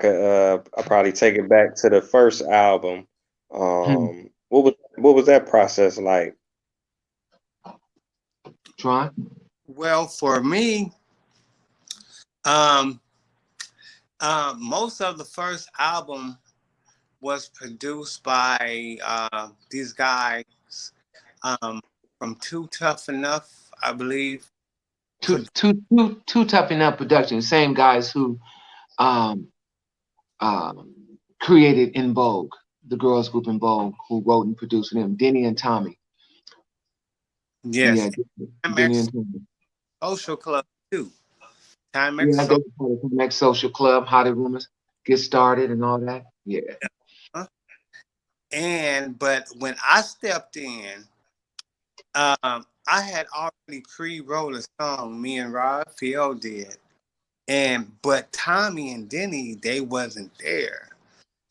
I probably take it back to the first album. Hmm. What was that process like? Tron? Well, for me, um, most of the first album was produced by these guys um, from Too Tough Enough, I believe. Two Tough Enough production. Same guys who um, created In Vogue, the girls group In Vogue, who wrote and produced them. Denny and Tommy. Yes, Yeah, Denny MX and Tommy. Social Club too. Timex Yeah, Social. they part of the next social club, how the rumors get started and all that. Yeah. And but when I stepped in, I had already pre-wrote a song. Me and Raphael did, and but Tommy and Denny they wasn't there.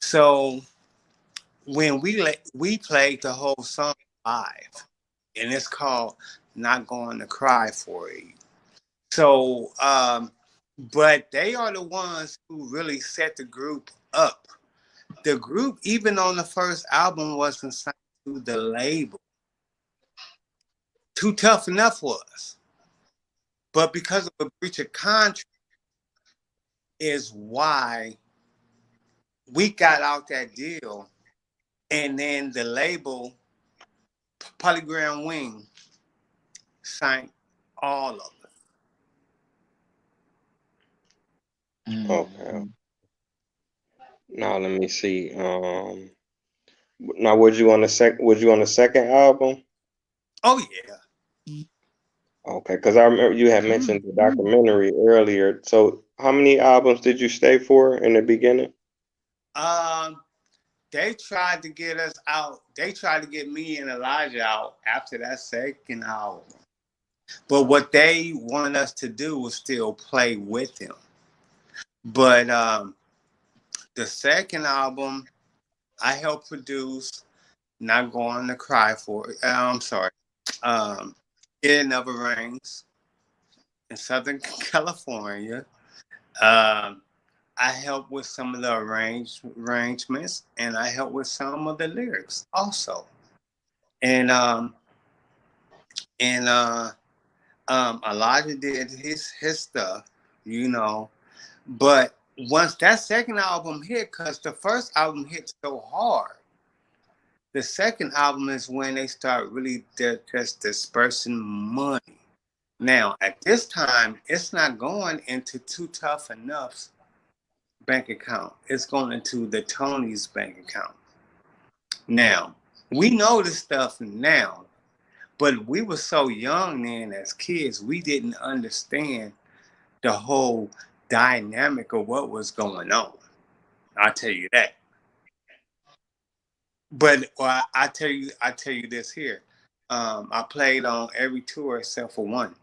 So when we played the whole song live, and it's called "Not Going to Cry for You." So, but they are the ones who really set the group up. The group, even on the first album, wasn't signed to the label. Too Tough Enough was, but because of a breach of contract, is why we got out that deal, and then the label Polygram Wing signed all of it. Okay. Mhm. Now let me see. Now was you on the second album? Oh yeah. Okay, because I remember you had mentioned the documentary earlier. So how many albums did you stay for in the beginning? Um, they tried to get us out. They tried to get me and Elijah out after that second album. But what they wanted us to do was still play with them. But the second album, I helped produce Not Going to Cry for It. I'm sorry. Um, It Never Rains in Southern California. Um, I helped with some of the arrangements and I helped with some of the lyrics also. And and Elijah did his stuff, you know. But once that second album hit, because the first album hit so hard, the second album is when they start really just dispersing money. Now, at this time, it's not going into Too Tough Enough's bank account. It's going into the Tony's bank account. Now, we know this stuff now, but we were so young then as kids, we didn't understand the whole dynamic of what was going on. I'll tell you that. But I tell you this here. I played on every tour except for one.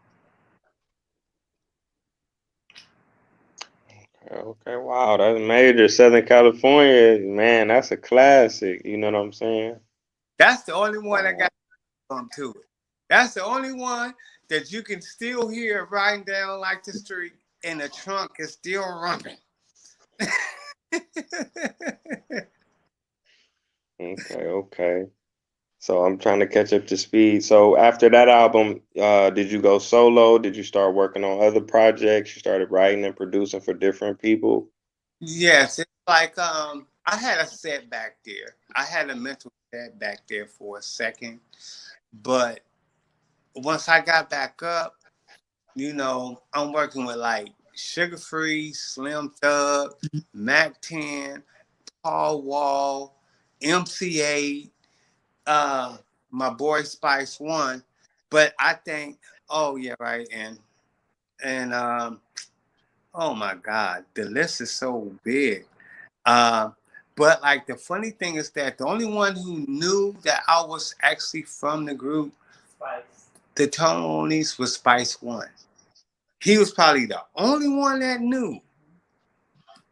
Okay, wow, that's major. Southern California, man, that's a classic. You know what I'm saying? That's the only one I Wow. got to it. That's the only one that you can still hear riding down like the street, and the trunk is still running. Okay, okay. So I'm trying to catch up to speed. So after that album, did you go solo? Did you start working on other projects? You started writing and producing for different people? Yes, it's like I had a setback there. I had a mental setback there for a second, but once I got back up, I'm working with like Sugar Free, Slim Thug, Mac 10, Paul Wall, MC8, uh, my boy Spice One. But I think, oh yeah, right, and oh my God, the list is so big. Uh, but like the funny thing is that the only one who knew that I was actually from the group, the Tonys, was Spice One. He was probably the only one that knew.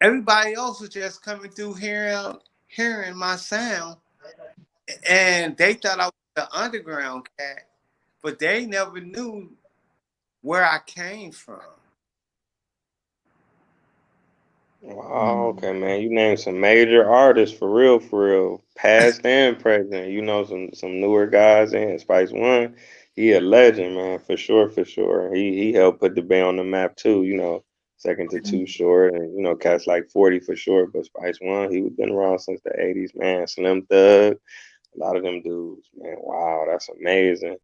Everybody else was just coming through hearing my sound, and they thought I was the underground cat, but they never knew where I came from. Wow, okay, man. You named some major artists for real, past and present. You know some newer guys in Spice One. He a legend, man, for sure, for sure. He helped put the band on the map too. You know, second to Too Short, and you know, cats like 40 for sure. But Spice One, he was been around since the '80s, man. Slim Thug, a lot of them dudes, man. Wow, that's amazing.